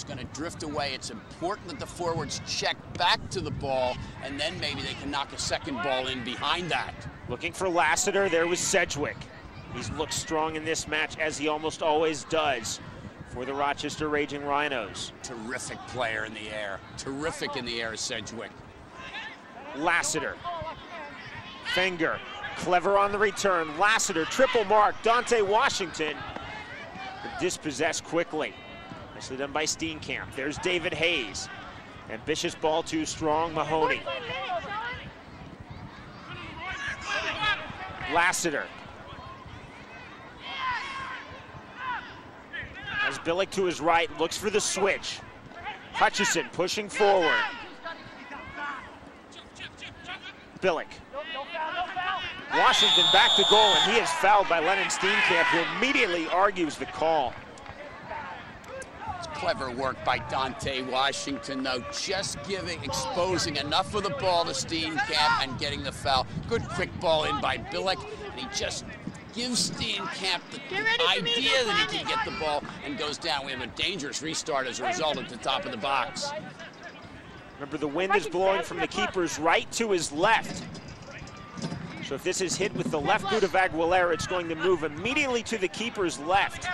going to drift away. It's important that the forwards check back to the ball, and then maybe they can knock a second ball in behind that. Looking for Lassiter, there was Sedgwick. He's looked strong in this match, as he almost always does, for the Rochester Raging Rhinos. Terrific player in the air. Terrific in the air is Sedgwick. Lassiter. Finger. Clever on the return. Lassiter, triple mark. Dante Washington. Dispossessed quickly. Nicely done by Steenkamp. There's David Hayes. Ambitious ball too strong. Mahoney. Lassiter. Has Billick to his right, looks for the switch. Hutchison pushing forward. Billick. Washington back to goal, and he is fouled by Lennon Steenkamp, who immediately argues the call. It's clever work by Dante Washington, though, just exposing enough of the ball to Steenkamp and getting the foul. Good quick ball in by Billick, and he just gives Steenkamp the idea that he can get the ball and goes down. We have a dangerous restart as a result at the top of the box. Remember, the wind is blowing from the keeper's right to his left. So if this is hit with the left boot of Aguilera, it's going to move immediately to the keeper's left.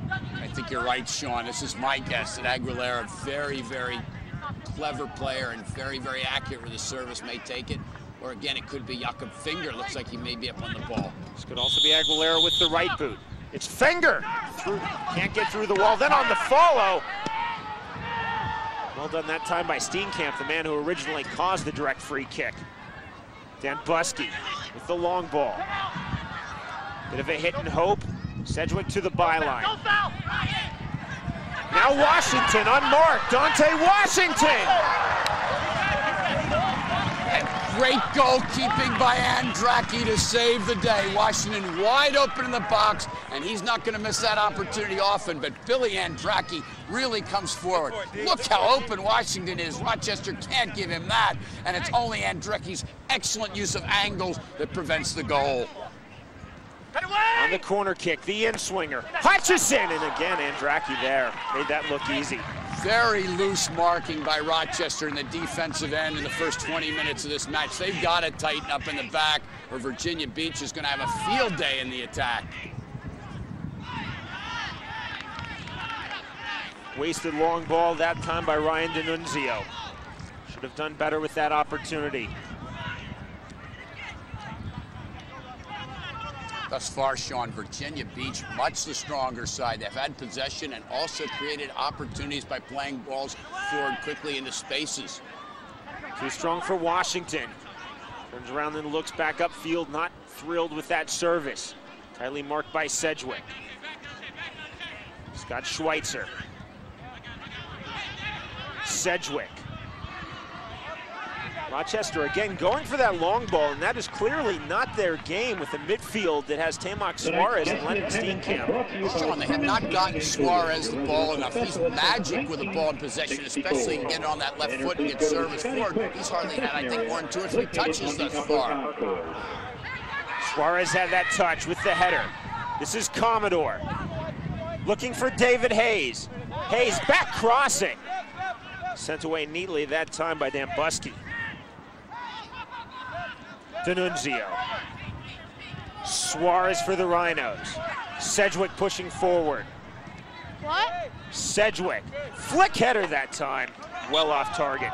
I think you're right, Sean. This is my guess that Aguilera, very, very clever player and very, very accurate with the service, may take it. Or again, it could be Jakob Finger. Looks like he may be up on the ball. This could also be Aguilera with the right boot. It's Finger. Can't get through the wall. Then on the follow. Well done that time by Steenkamp, the man who originally caused the direct free kick. Dambuski with the long ball. Bit of a hit and hope. Sedgwick to the byline. Now Washington unmarked. Dante Washington! And great goalkeeping by Andracki to save the day. Washington wide open in the box, and he's not going to miss that opportunity often, but Billy Andracki really comes forward. Look how open Washington is. Rochester can't give him that, and it's only Andracki's excellent use of angles that prevents the goal. On the corner kick, the in-swinger. Hutchison, and again, Andracki there. Made that look easy. Very loose marking by Rochester in the defensive end in the first 20 minutes of this match. They've got to tighten up in the back, or Virginia Beach is going to have a field day in the attack. Wasted long ball that time by Ryan D'Annunzio. Should have done better with that opportunity. Thus far, Sean, Virginia Beach, much the stronger side. They've had possession and also created opportunities by playing balls forward quickly into spaces. Too strong for Washington. Turns around and looks back upfield, not thrilled with that service. Tightly marked by Sedgwick. Scott Schweitzer. Sedgwick. Rochester again going for that long ball, and that is clearly not their game with a midfield that has Tamak Suarez and Lennon Steenkamp. Sean, they have not gotten Suarez the ball enough. He's magic with the ball in possession, especially getting on that left foot and get service forward. He's hardly had, I think, more than 2 or 3 touches thus far. Suarez had that touch with the header. This is Commodore. Looking for David Hayes. Hayes back crossing. Sent away neatly that time by Dambuski. D'Annunzio. Suarez for the Rhinos. Sedgwick pushing forward. What? Sedgwick. Flick header that time. Well off target.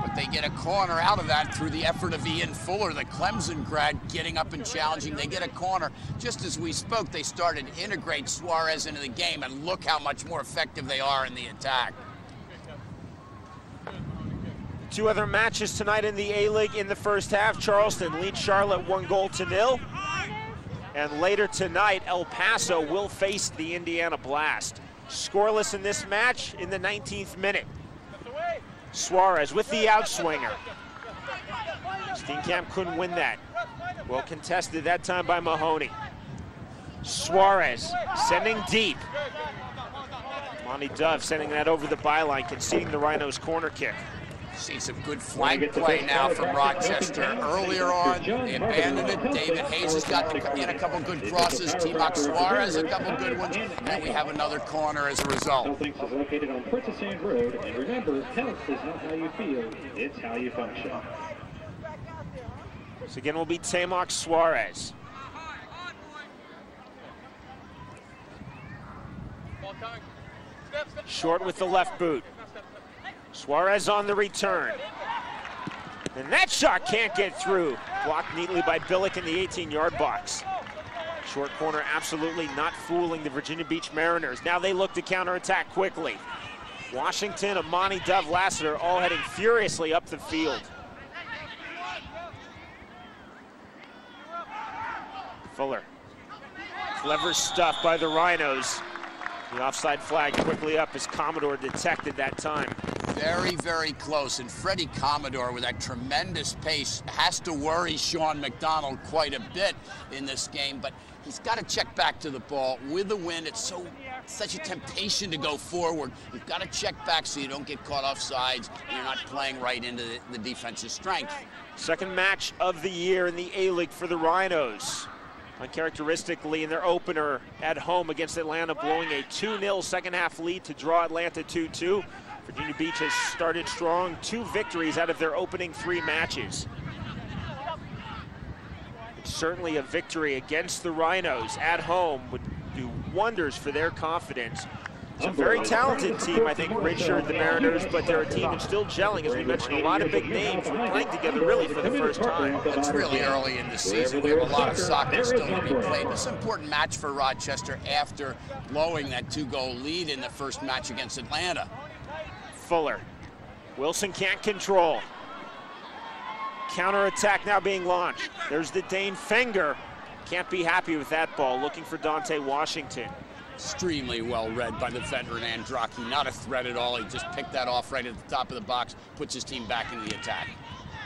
But they get a corner out of that through the effort of Ian Fuller, the Clemson grad, getting up and challenging. They get a corner. Just as we spoke, they started to integrate Suarez into the game, and look how much more effective they are in the attack. 2 other matches tonight in the A-League in the first half. Charleston leads Charlotte 1-0. And later tonight, El Paso will face the Indiana Blast. Scoreless in this match in the 19th minute. Suarez with the outswinger. Steenkamp couldn't win that. Well contested that time by Mahoney. Suarez sending deep. Monty Dove sending that over the byline, conceding the Rhinos corner kick. See some good flank play now from Rochester. Earlier on, they abandoned it. David Hayes has got in a couple good crosses. T-Mac Suarez a couple good ones. And we have another corner as a result. Health Inc. is located on Princess Anne Road. And remember, health is not how you feel, it's how you function. So again will be T-Mac Suarez. Short with the left boot. Suarez on the return. And that shot can't get through. Blocked neatly by Billick in the 18-yard box. Short corner absolutely not fooling the Virginia Beach Mariners. Now they look to counterattack quickly. Washington, Amani, Dove, Lassiter all heading furiously up the field. Fuller. Clever stuff by the Rhinos. The offside flag quickly up as Commodore detected that time. Very, very close. And Freddie Commodore, with that tremendous pace, has to worry Sean McDonald quite a bit in this game. But he's got to check back to the ball. With the wind, it's such a temptation to go forward. You've got to check back so you don't get caught off sides and you're not playing right into the defense's strength. Second match of the year in the A-League for the Rhinos. Uncharacteristically in their opener at home against Atlanta, blowing a 2-0 second half lead to draw Atlanta 2-2. Virginia Beach has started strong, 2 victories out of their opening 3 matches. It's certainly a victory against the Rhinos at home would do wonders for their confidence. It's a very talented team, I think, Richard, the Mariners, but they're a team that's still gelling. As we mentioned, a lot of big names were playing together really for the first time. It's really early in the season. We have a lot of soccer still to be played. It's an important match for Rochester after blowing that 2-goal lead in the first match against Atlanta. Fuller. Wilson can't control. Counterattack now being launched. There's the Dane Finger. Can't be happy with that ball. Looking for Dante Washington. Extremely well read by the veteran Andracki. Not a threat at all. He just picked that off right at the top of the box, puts his team back into the attack.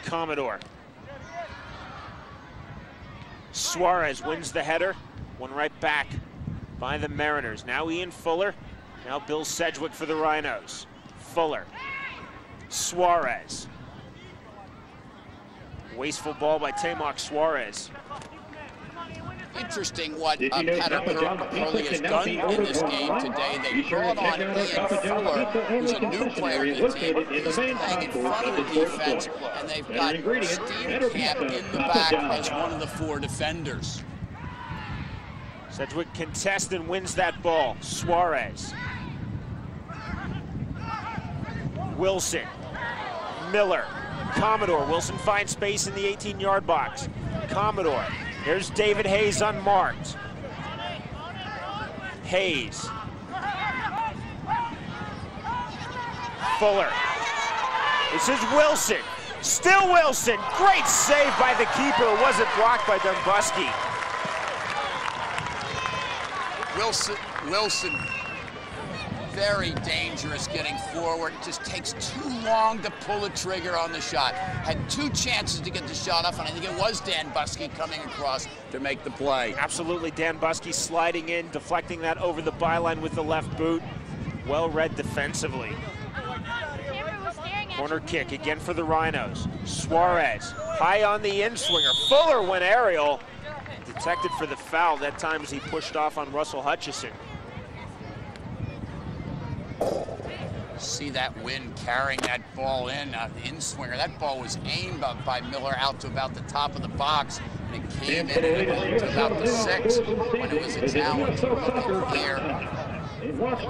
Commodore. Suarez wins the header. One right back by the Mariners. Now Ian Fuller. Now Bill Sedgwick for the Rhinos. Fuller. Suarez. Wasteful ball by T-Mac Suarez. Interesting what Patrick Curley has done in this game today. They brought on Ian Fuller, who's a new player to the team. He's playing in front of the defense, and they've got Steve Camp in the back as one of the 4 defenders. Sedgwick contests and wins that ball. Suarez. Wilson. Miller. Commodore. Wilson finds space in the 18-yard box. Commodore. Here's David Hayes unmarked. Hayes. Fuller. This is Wilson. Still Wilson. Great save by the keeper. It wasn't blocked by Dumbuski. Wilson, very dangerous getting forward. It just takes too long to pull the trigger on the shot. Had 2 chances to get the shot off, and I think it was Dan Buskey coming across to make the play. Absolutely, Dan Buskey sliding in, deflecting that over the byline with the left boot. Well read defensively. Corner kick again for the Rhinos. Suarez, high on the in-swinger. Fuller went aerial. Detected for the foul that time as he pushed off on Russell Hutchison. See that wind carrying that ball in-swinger. That ball was aimed by Miller out to about the top of the box, and it came in to about the 6 when it was a challenge. Look here.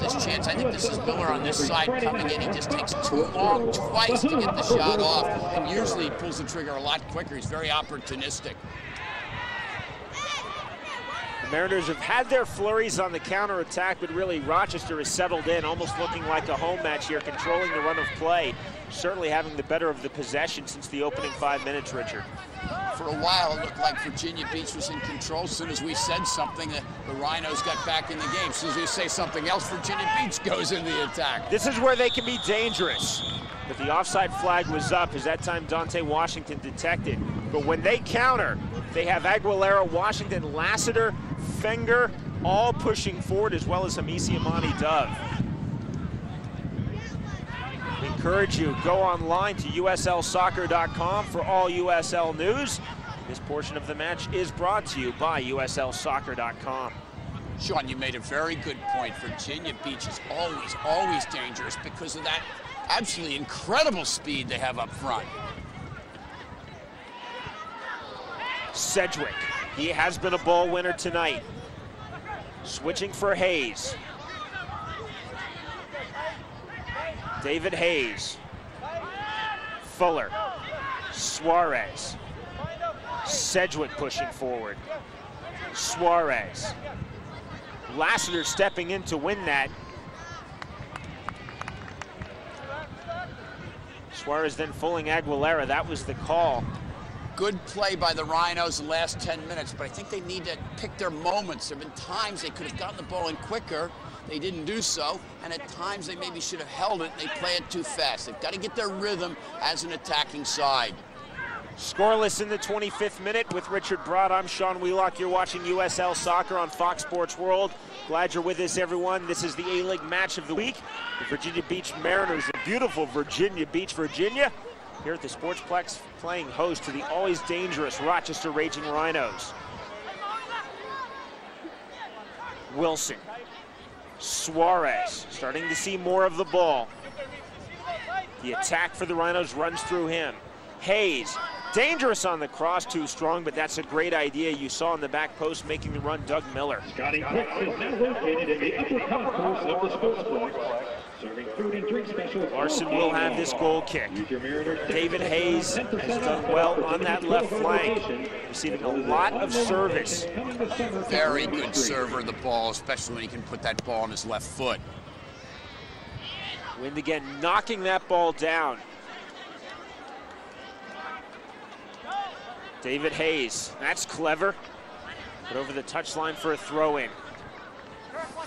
This chance, I think this is Miller on this side coming in. He just takes too long twice to get the shot off, and usually he pulls the trigger a lot quicker. He's very opportunistic. The Mariners have had their flurries on the counterattack, but really Rochester has settled in, almost looking like a home match here, controlling the run of play, certainly having the better of the possession since the opening 5 minutes, Richard. For a while, it looked like Virginia Beach was in control. As soon as we said something, the Rhinos got back in the game. As soon as we say something else, Virginia Beach goes in the attack. This is where they can be dangerous. But the offside flag was up, as that time Dante Washington detected. But when they counter, they have Aguilera, Washington, Lassiter, Finger, all pushing forward, as well as Hamisi Amani Dove. I mean, encourage you, go online to uslsoccer.com for all USL news. This portion of the match is brought to you by uslsoccer.com. Sean, you made a very good point. Virginia Beach is always dangerous because of that absolutely incredible speed they have up front. Sedgwick, he has been a ball winner tonight. Switching for Hayes. David Hayes. Fuller. Suarez. Sedgwick pushing forward. Suarez. Lassiter stepping in to win that. Suarez then fooling Aguilera. That was the call. Good play by the Rhinos the last 10 minutes, but I think they need to pick their moments. There have been times they could have gotten the ball in quicker. They didn't do so, and at times they maybe should have held it. They play it too fast. They've got to get their rhythm as an attacking side. Scoreless in the 25th minute with Richard Broad. I'm Sean Wheelock. You're watching USL Soccer on Fox Sports World. Glad you're with us, everyone. This is the A-League match of the week. The Virginia Beach Mariners in beautiful Virginia Beach, Virginia, here at the Sportsplex, playing host to the always dangerous Rochester Raging Rhinos. Wilson. Suarez starting to see more of the ball. The attack for the Rhinos runs through him. Hayes, dangerous on the cross, too strong, but that's a great idea. You saw in the back post making the run, Doug Miller. Scotty Quicks is now located in the upper concourse of the Sportsplex, serving food and drink specials. Larson will have this goal kick. David Hayes has done well on that left flank, receiving a lot of service. Very good server of the ball, especially when he can put that ball on his left foot. Wind again knocking that ball down. David Hayes, that's clever. Put over the touchline for a throw-in.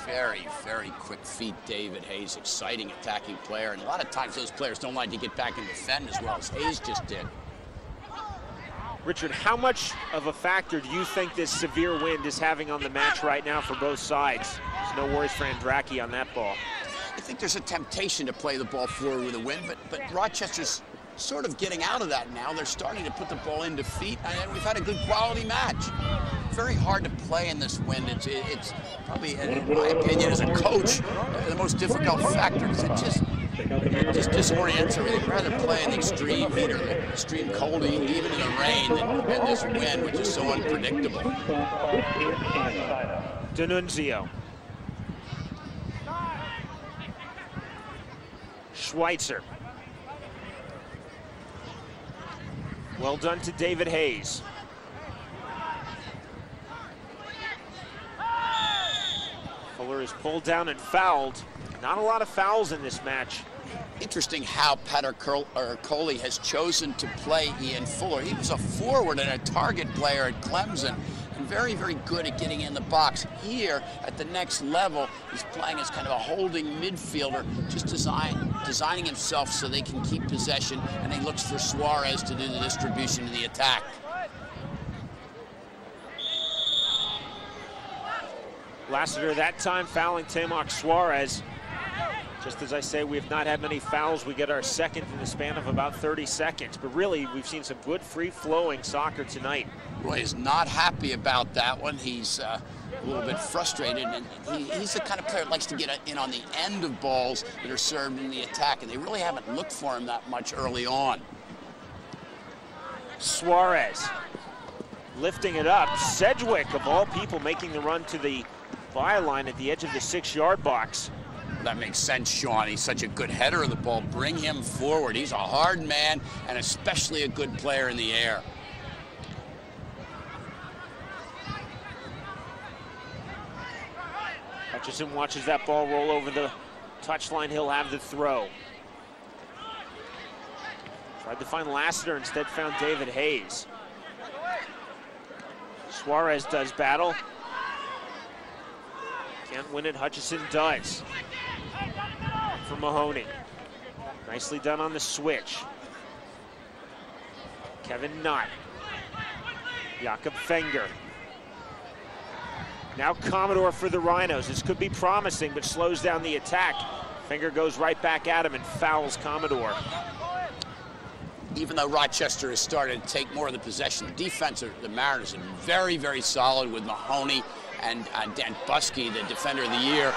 Very, very quick feet, David Hayes. Exciting attacking player. And a lot of times those players don't like to get back and defend as well as Hayes just did. Richard, how much of a factor do you think this severe wind is having on the match right now for both sides? There's no worries for Andracki on that ball. I think there's a temptation to play the ball forward with a wind, but Rochester's sort of getting out of that now. They're starting to put the ball into feet, and we've had a good quality match. Very hard to play in this wind. It's probably, in my opinion, as a coach, the most difficult factor, because it just disorients everything. I'd rather play in the extreme heat or the extreme cold, even in the rain, than this wind, which is so unpredictable. D'Annunzio. Schweitzer. Well done to David Hayes. Fuller is pulled down and fouled. Not a lot of fouls in this match. Interesting how Pater Coley has chosen to play Ian Fuller. He was a forward and a target player at Clemson, and very, very good at getting in the box. Here, at the next level, he's playing as kind of a holding midfielder, just designing himself so they can keep possession, and he looks for Suarez to do the distribution in the attack. Lassiter that time fouling Temoc Suarez. Just as I say, we have not had many fouls. We get our second in the span of about 30 seconds. But really, we've seen some good free-flowing soccer tonight. Roy is not happy about that one. He's a little bit frustrated, and he's the kind of player that likes to get in on the end of balls that are served in the attack, and they really haven't looked for him that much early on. Suarez lifting it up. Sedgwick, of all people, making the run to the byline at the edge of the 6-yard box. That makes sense, Sean. He's such a good header of the ball. Bring him forward. He's a hard man and especially a good player in the air. Hutchison watches that ball roll over the touchline. He'll have the throw. Tried to find Lassiter, instead found David Hayes. Suarez does battle. Can't win it, Hutchison does. For Mahoney. Nicely done on the switch. Kevin Knott. Jakob Fenger. Now Commodore for the Rhinos. This could be promising, but slows down the attack. Fenger goes right back at him and fouls Commodore. Even though Rochester has started to take more of the possession, the defense of the Mariners are very, very solid with Mahoney and Dan Buskey, the defender of the year.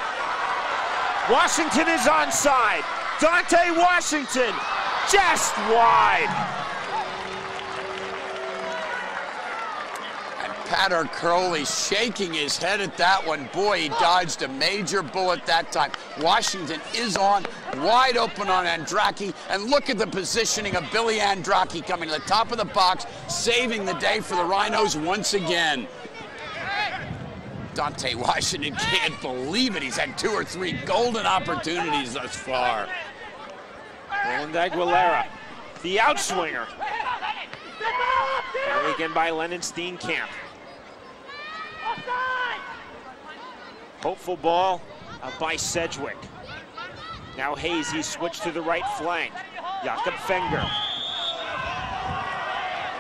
Washington is onside. Dante Washington just wide. And Patter Curley shaking his head at that one. Boy, he dodged a major bullet that time. Washington is on, wide open on Andracki, and look at the positioning of Billy Andracki coming to the top of the box, saving the day for the Rhinos once again. Dante Washington can't believe it. He's had 2 or 3 golden opportunities thus far. Roland Aguilera, the outswinger. And again by Lennon Steenkamp. Hopeful ball by Sedgwick. Now Hayes, he's switched to the right flank. Jakob Fenger.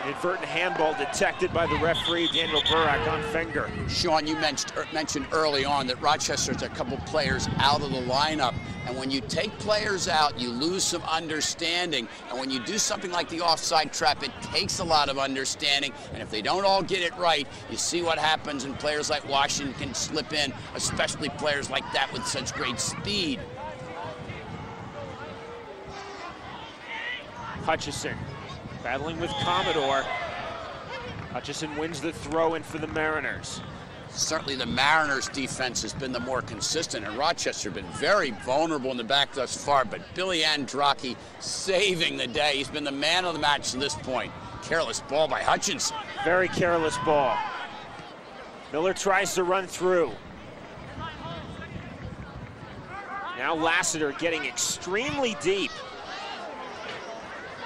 An inadvertent handball detected by the referee, Daniel Burak, on Fenger. Sean, you mentioned early on that Rochester's a couple players out of the lineup. And when you take players out, you lose some understanding. And when you do something like the offside trap, it takes a lot of understanding. And if they don't all get it right, you see what happens, and players like Washington can slip in, especially players like that with such great speed. Hutchison battling with Commodore. Hutchison wins the throw-in for the Mariners. Certainly the Mariners' defense has been the more consistent, and Rochester has been very vulnerable in the back thus far, but Billy Andracki saving the day. He's been the man of the match to this point. Careless ball by Hutchinson. Very careless ball. Miller tries to run through. Now Lassiter getting extremely deep.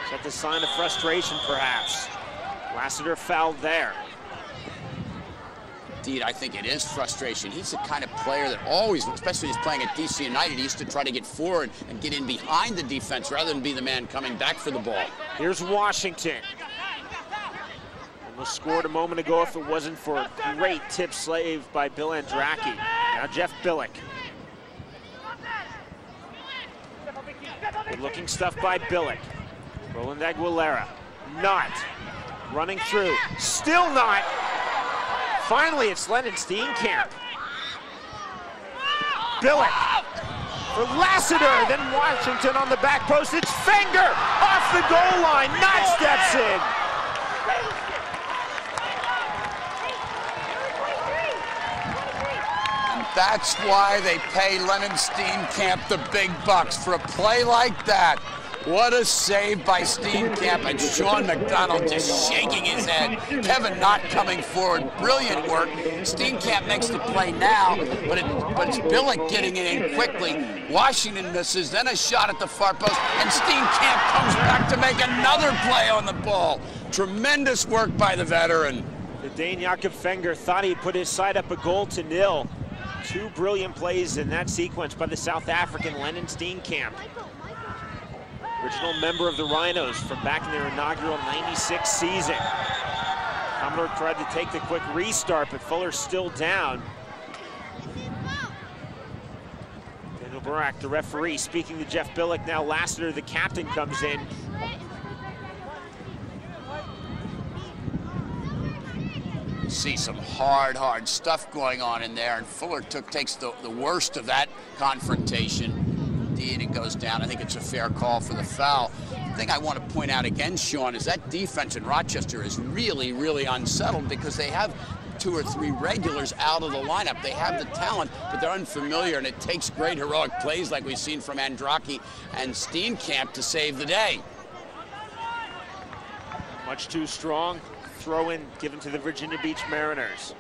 Is that the sign of frustration, perhaps? Lassiter fouled there. Indeed, I think it is frustration. He's the kind of player that always, especially when he's playing at DC United, he used to try to get forward and get in behind the defense rather than be the man coming back for the ball. Here's Washington. Almost scored a moment ago if it wasn't for a great tip save by Bill Andracki. Now Jeff Billick. Good looking stuff by Billick. Roland Aguilera, not. Running through, still not. Finally, it's Lennon Steenkamp. Billick for Lassiter, then Washington on the back post. It's Fenger off the goal line, not steps in. And that's why they pay Lennon Steenkamp the big bucks for a play like that. What a save by Steenkamp, and Sean McDonald just shaking his head. Kevin not coming forward. Brilliant work. Steenkamp makes the play now, but it's Billick getting it in quickly. Washington misses, then a shot at the far post, and Steenkamp comes back to make another play on the ball. Tremendous work by the veteran. The Dane Jakob Fenger thought he'd put his side up a goal to nil. 2 brilliant plays in that sequence by the South African Lennon Steenkamp. Original member of the Rhinos from back in their inaugural '96 season. Commodore tried to take the quick restart, but Fuller's still down. Daniel Burak, the referee, speaking to Jeff Billick. Now Lassiter, the captain, comes in. See some hard stuff going on in there, and Fuller takes the worst of that confrontation. Indeed, it goes down. I think it's a fair call for the foul. The thing I want to point out again, Sean, is that defense in Rochester is really, really unsettled because they have 2 or 3 regulars out of the lineup. They have the talent, but they're unfamiliar, and it takes great heroic plays like we've seen from Andracki and Steenkamp to save the day. Much too strong. Throw in given to the Virginia Beach Mariners.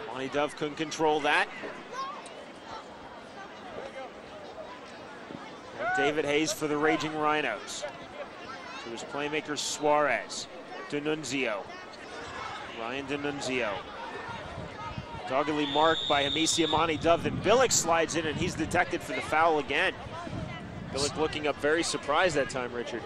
Monty Dove couldn't control that. And David Hayes for the Raging Rhinos. To his playmakers Suarez, D'Annunzio, Ryan D'Annunzio. Doggedly marked by Hamisi Monty Dove. Then Billick slides in and he's detected for the foul again. Billick looking up very surprised that time, Richard.